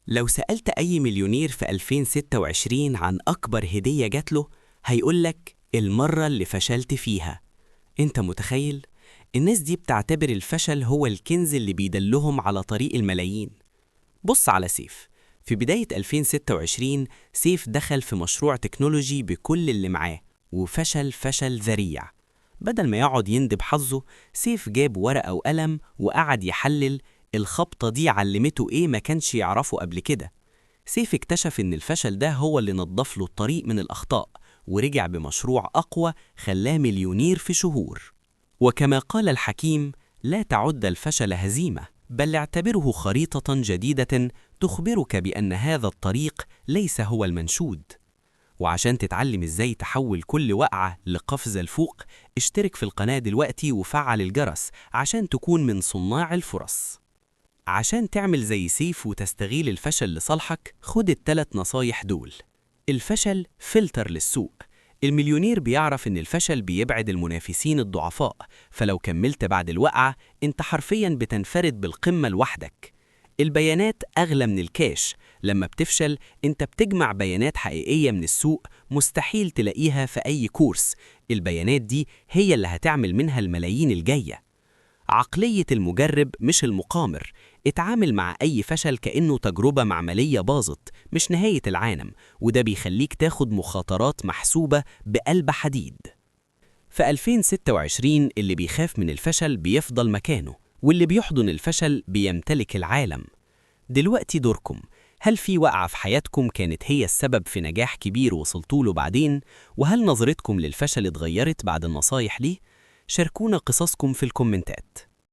لو سألت أي مليونير في 2026 عن أكبر هدية جاتله، هيقولك المرة اللي فشلت فيها. أنت متخيل؟ الناس دي بتعتبر الفشل هو الكنز اللي بيدلهم على طريق الملايين. بص على سيف. في بداية 2026 سيف دخل في مشروع تكنولوجي بكل اللي معاه وفشل فشل ذريع. بدل ما يقعد يندب حظه، سيف جاب ورقة وقلم وقعد يحلل الخبطة دي علمته إيه ما كانش يعرفه قبل كده. سيف اكتشف إن الفشل ده هو اللي نضف له الطريق من الأخطاء، ورجع بمشروع أقوى خلاه مليونير في شهور. وكما قال الحكيم: لا تعد الفشل هزيمة، بل اعتبره خريطة جديدة تخبرك بأن هذا الطريق ليس هو المنشود. وعشان تتعلم ازاي تحول كل وقعة لقفزة لفوق، اشترك في القناة دلوقتي وفعل الجرس عشان تكون من صناع الفرص. عشان تعمل زي سيف وتستغيل الفشل لصالحك، خد الثلاث نصايح دول. الفشل فلتر للسوق. المليونير بيعرف إن الفشل بيبعد المنافسين الضعفاء، فلو كملت بعد الوقعة انت حرفياً بتنفرد بالقمة لوحدك. البيانات أغلى من الكاش. لما بتفشل انت بتجمع بيانات حقيقية من السوق مستحيل تلاقيها في أي كورس. البيانات دي هي اللي هتعمل منها الملايين الجاية. عقلية المجرب مش المقامر. اتعامل مع أي فشل كأنه تجربة معملية باظت، مش نهاية العالم، وده بيخليك تاخد مخاطرات محسوبة بقلب حديد. في 2026 اللي بيخاف من الفشل بيفضل مكانه، واللي بيحضن الفشل بيمتلك العالم. دلوقتي دوركم. هل في وقعة في حياتكم كانت هي السبب في نجاح كبير وصلتوله بعدين؟ وهل نظرتكم للفشل اتغيرت بعد النصايح دي؟ شاركونا قصصكم في الكومنتات.